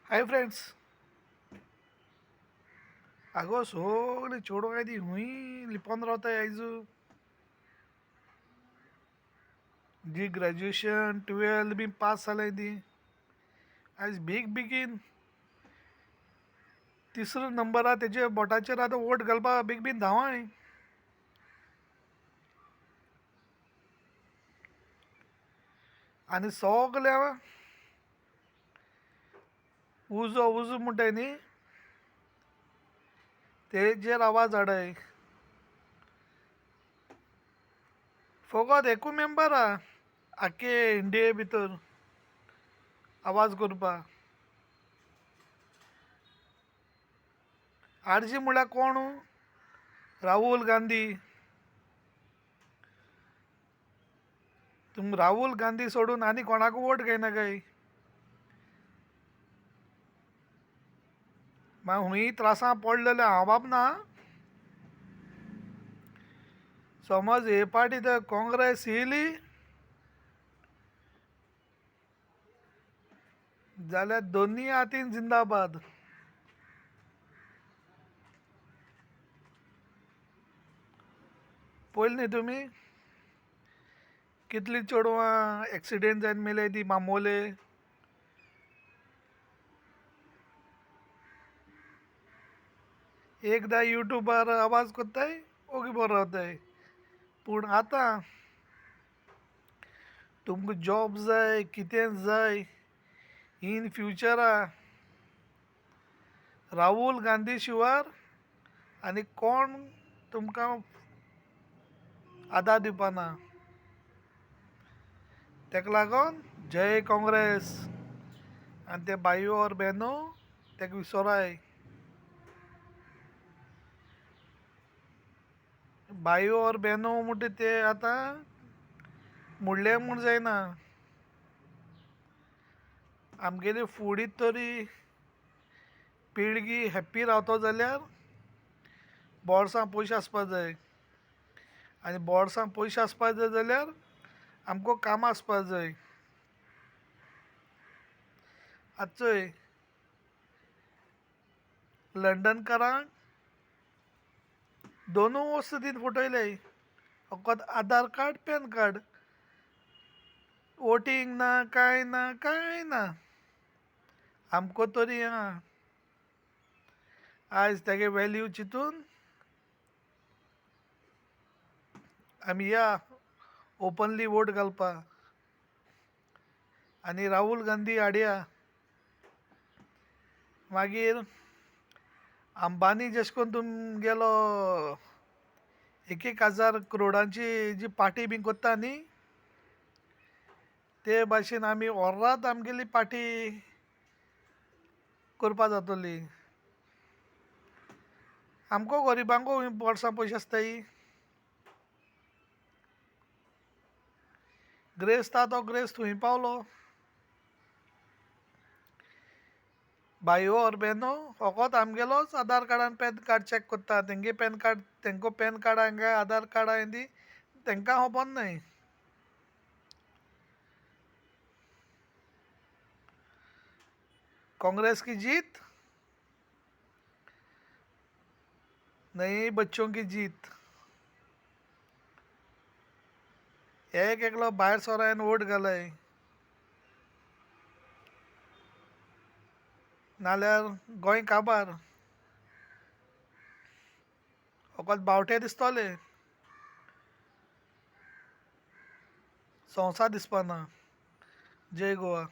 Hi friends. आगो सगळी चेडवां काय ती हुंय लिपोन रावताय आयज. जी ग्रॅज्युएशन 12th बी पास जालाय ती आयज बेग बेगीन तिसरो नंबर आहा तेजे बोटाचेर आतां वोट घालपा बेग बेगीन धांवाय. आनी सगळे उजो उजो म्हणटाय न्ही तेजेर आवाज हाडय. फकत एकू मेंबर आहा आख्खे इंडिये भितर आवाज करपा. आरजी म्हळ्यार कोण? राहुल गांधी. तुम राहुल गांधी सोडून आनी कोणाक वोट घेयना काय? मागीर हुंय त्रासां पडलेले हांव बाप ना. समज हे पाटी तर काँग्रेस येयली जाल्यार दोनी हातीन जिंदाबाद. पळयलें न्ही तुमी कितलीं चेडवां एक्सिडेंट जावन मेले ती बांबोले. एकदां युट्यूबार आवाज कोत्ताय ओगी बरो रावताय. पूण आतां तुमकां जॉब जाय कितें जाय इन फ्युचरा राहुल गांधी शिवार आनी कोण तुमकां आदार दिवपाना. तेका लागोन जय काँग्रेस. आनी ते बायो और बहनो तेका विसराय. बायो और बहनो म्हणटा ते आतां म्हणलें म्हूण जायना. आमगेली फुडें तरी पिळगी हॅप्पी रावतो जाल्यार बोर्सां पयशे आसपा जाय. आनी बोर्सां पयशे आसपा जाय जाल्यार आमकां कामां आसपा जाय. आतां चोय लंडनकारांक दोनू वस्तू दीन फटयल्याय. फकत आधार कार्ड पॅन कार्ड. वोटींग ना कांय ना कांय ना. आमकां तरी आहा आयज तेगे व्हॅल्यू चिंतून आमी या ओपनली वोट घालपा आनी राहुल गांधी हाडया. मागीर अंबानी जशें करून तुमगेलो 1,000 करोडांची जी पार्टी बी कोत्ता न्ही ते भाशेन आमी व्हर्रात आमगेली पार्टी करपा जातली. आमकां गरिबांकूय बोर्सां पयशे आसताय. ग्रेस्त आहा तो ग्रेस्त थंय पावलो. बायो और बहनो फकत आमगेलोच आधार कार्डान पॅन कार्ड चॅक कोत्ता. तेंगे पॅन कार्ड तेंको पॅन कार्ड हांगा आधार कार्ड हांवें दी तेंकां खबर नाय. कांग्रेस की जीत नई बच्चों की जीत. एक एकलो भायर सोरायन वोट घालय नाल्यार गोंय काबार. फकत बावटे दिसतले संवसार दिसपाना. जय गोवा.